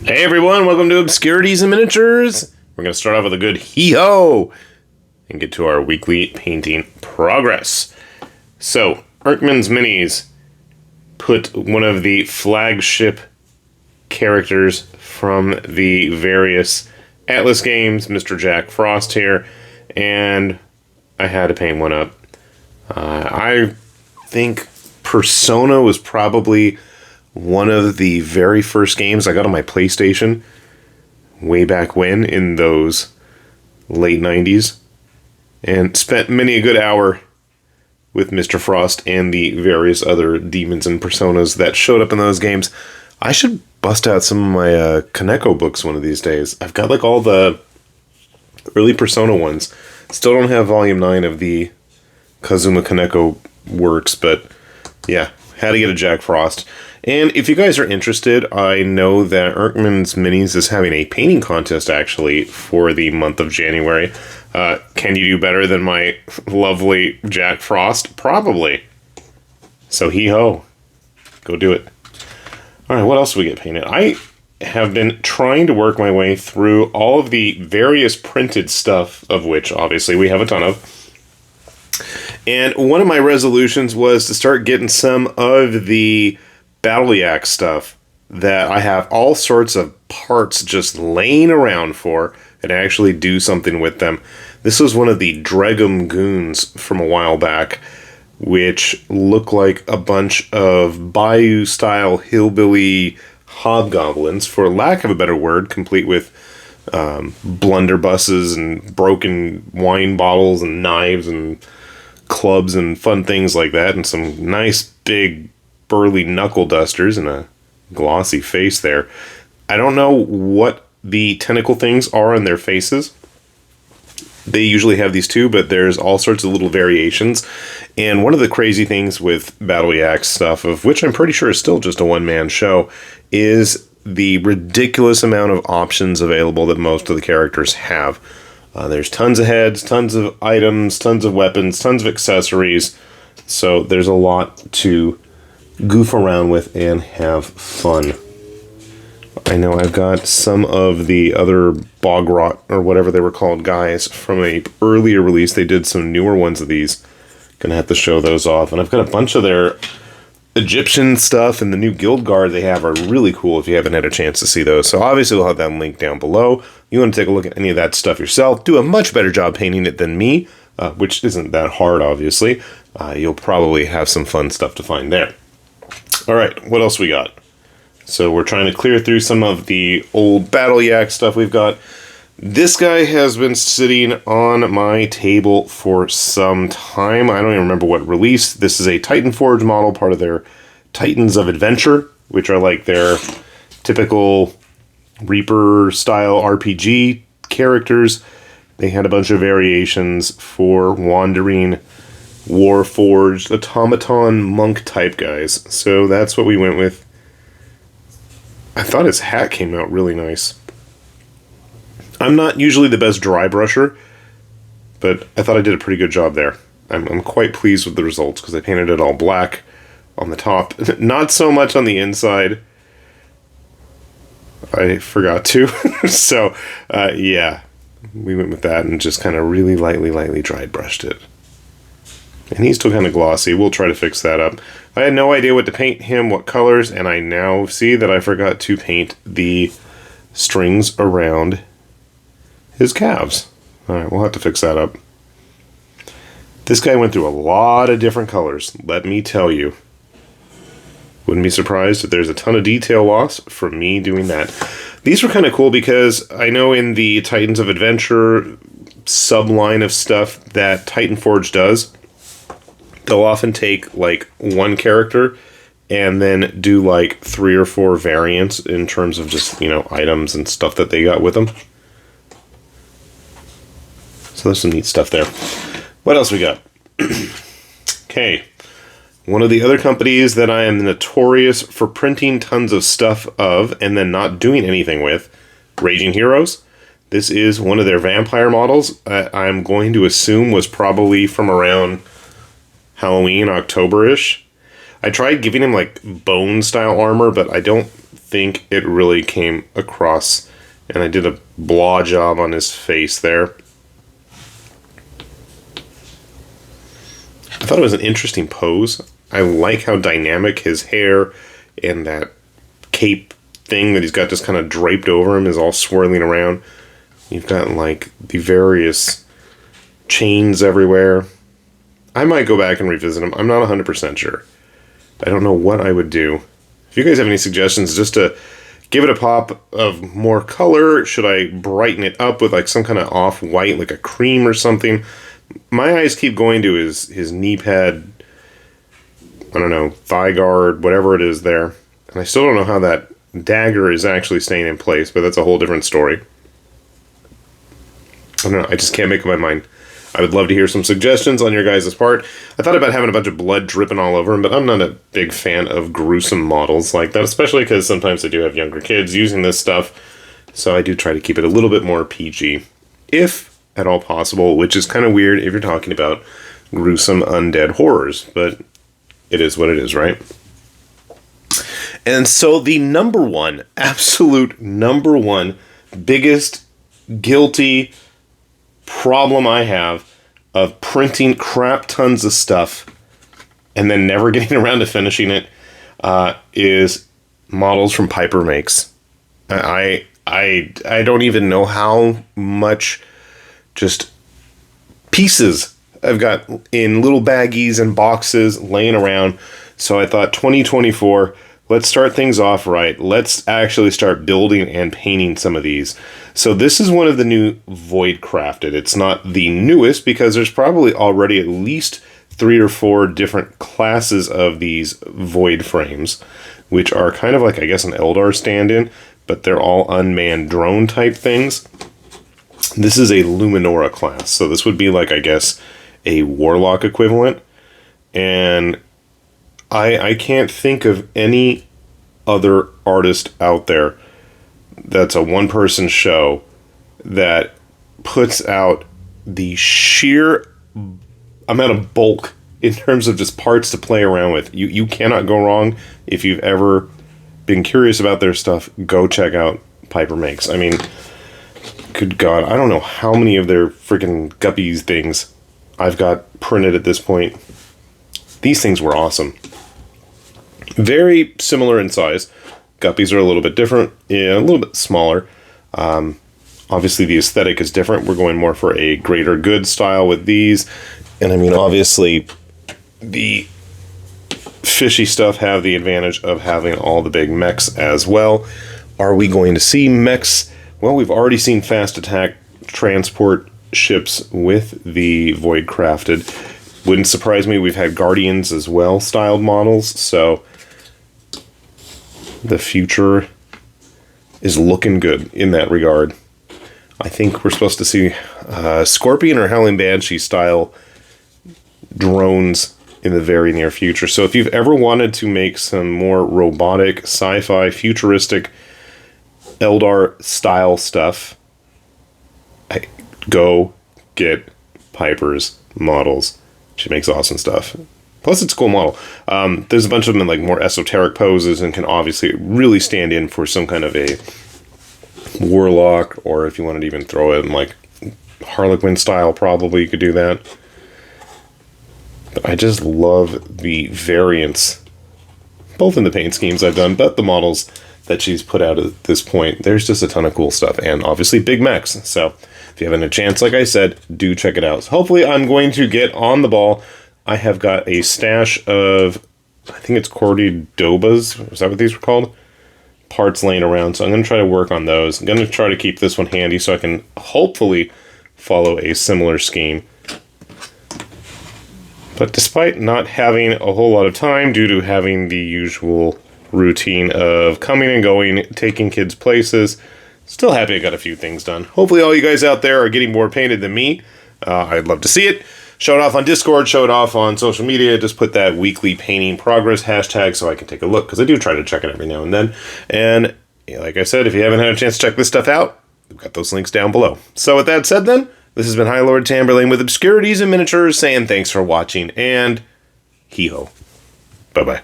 Hey everyone, welcome to Obscurities and Miniatures. We're going to start off with a good hee-ho and get to our weekly painting progress. So, Erkman's Minis put one of the flagship characters from the various Atlas games, Mr. Jack Frost here, and I had to paint one up. I think Persona was probably one of the very first games I got on my PlayStation way back when in those late 90s, and spent many a good hour with Mr. Frost and the various other demons and personas that showed up in those games. I should bust out some of my Kaneko books one of these days. I've got like all the early Persona ones. Still don't have volume 9 of the Kazuma Kaneko works, but yeah, had to get a Jack Frost. And if you guys are interested, I know that Erkman's Minis is having a painting contest, actually, for the month of January. Can you do better than my lovely Jack Frost? Probably. So hee-ho. Go do it. Alright, what else do we get painted? I have been trying to work my way through all of the various printed stuff, of which, obviously, we have a ton of. And one of my resolutions was to start getting some of the Battle Yak stuff that I have all sorts of parts just laying around for, and actually do something with them. This was one of the Dragum Goons from a while back, which look like a bunch of Bayou-style hillbilly hobgoblins, for lack of a better word, complete with blunderbusses and broken wine bottles and knives and clubs and fun things like that, and some nice big burly knuckle dusters and a glossy face there. I don't know what the tentacle things are on their faces. They usually have these too, but there's all sorts of little variations. And one of the crazy things with Battle Yak stuff, of which I'm pretty sure is still just a one-man show, is the ridiculous amount of options available that most of the characters have. There's tons of heads, tons of items, tons of weapons, tons of accessories. So there's a lot to goof around with and have fun. I know I've got some of the other bog rot or whatever they were called guys from a earlier release. They did some newer ones of these. Gonna have to show those off. And I've got a bunch of their Egyptian stuff, and the new guild guard they have are really cool if you haven't had a chance to see those. So obviously we'll have that link down below. You want to take a look at any of that stuff yourself, do a much better job painting it than me, which isn't that hard, obviously. You'll probably have some fun stuff to find there. Alright, what else we got? So we're trying to clear through some of the old Battle Yak stuff we've got. This guy has been sitting on my table for some time. I don't even remember what release. This is a Titan Forge model, part of their Titans of Adventure, which are like their typical Reaper-style RPG characters. They had a bunch of variations for wandering, warforged, automaton, monk-type guys. So that's what we went with. I thought his hat came out really nice. I'm not usually the best dry brusher, but I thought I did a pretty good job there. I'm quite pleased with the results, because I painted it all black on the top. Not so much on the inside. I forgot to. So, yeah. We went with that and just kind of really lightly dry brushed it. And he's still kind of glossy. We'll try to fix that up. I had no idea what to paint him, what colors, and I now see that I forgot to paint the strings around his calves. Alright, we'll have to fix that up. This guy went through a lot of different colors, let me tell you. Wouldn't be surprised if there's a ton of detail loss from me doing that. These were kind of cool because I know in the Titans of Adventure subline of stuff that Titan Forge does, they'll often take like one character and then do like 3 or 4 variants in terms of just, you know, items and stuff that they got with them. So there's some neat stuff there. What else we got? Okay. One of the other companies that I am notorious for printing tons of stuff of and then not doing anything with, Raging Heroes. This is one of their vampire models. I'm going to assume was probably from around Halloween, October-ish. I tried giving him like bone style armor, but I don't think it really came across, and I did a blah job on his face there. I thought it was an interesting pose. I like how dynamic his hair and that cape thing that he's got just kind of draped over him is all swirling around. You've got like the various chains everywhere. I might go back and revisit him. I'm not 100% sure. I don't know what I would do. If you guys have any suggestions just to give it a pop of more color, should I brighten it up with like some kind of off-white, like a cream or something? My eyes keep going to his knee pad, I don't know, thigh guard, whatever it is there. And I still don't know how that dagger is actually staying in place, but that's a whole different story. I don't know, I just can't make up my mind. I would love to hear some suggestions on your guys' part. I thought about having a bunch of blood dripping all over him, but I'm not a big fan of gruesome models like that, especially because sometimes I do have younger kids using this stuff. So I do try to keep it a little bit more PG, if at all possible, which is kind of weird if you're talking about gruesome undead horrors, but it is what it is, right? And so the number one, absolute number one, biggest guilty problem I have of printing crap tons of stuff and then never getting around to finishing it is models from Piper Makes. I don't even know how much just pieces I've got in little baggies and boxes laying around. So I thought 2024, let's start things off right. Let's actually start building and painting some of these. So this is one of the new Void Crafted. It's not the newest because there's probably already at least 3 or 4 different classes of these Void frames, which are kind of like, I guess, an Eldar stand-in, but they're all unmanned drone type things. This is a Luminora class, so this would be like, I guess, a Warlock equivalent. And I can't think of any other artist out there that's a one-person show that puts out the sheer amount of bulk in terms of just parts to play around with. You cannot go wrong. If you've ever been curious about their stuff, go check out Piper Makes. I mean, good God, I don't know how many of their freaking Guppies things I've got printed at this point. These things were awesome. Very similar in size. Guppies are a little bit different, yeah, a little bit smaller. Obviously, the aesthetic is different. We're going more for a greater good style with these. And I mean, obviously, the fishy stuff have the advantage of having all the big mechs as well. Are we going to see mechs? Well, we've already seen fast attack transport ships with the Void Crafted. Wouldn't surprise me, we've had Guardians as well, styled models, so the future is looking good in that regard. I think we're supposed to see Scorpion or Howling Banshee style drones in the very near future. So if you've ever wanted to make some more robotic, sci-fi, futuristic, Eldar style stuff, go get Piper's models. She makes awesome stuff. Plus, it's a cool model. There's a bunch of them in like more esoteric poses and can obviously really stand in for some kind of a Warlock, or if you wanted to even throw it in like Harlequin style, probably you could do that. But I just love the variants, both in the paint schemes I've done, but the models that she's put out at this point. There's just a ton of cool stuff, and obviously big mechs. So if you haven't a chance, like I said, do check it out. So hopefully I'm going to get on the ball. I have got a stash of, I think it's Cordobas, is that what these were called? Parts laying around, so I'm going to try to work on those. I'm going to try to keep this one handy so I can hopefully follow a similar scheme. But despite not having a whole lot of time due to having the usual routine of coming and going, taking kids places, still happy I got a few things done. Hopefully all you guys out there are getting more painted than me. I'd love to see it. Show it off on Discord, show it off on social media. Just put that weekly painting progress hashtag so I can take a look, because I do try to check it every now and then. And like I said, if you haven't had a chance to check this stuff out, we've got those links down below. So with that said then, this has been High Lord Tamberlane with Obscurities and Miniatures saying thanks for watching, and hee-ho. Bye-bye.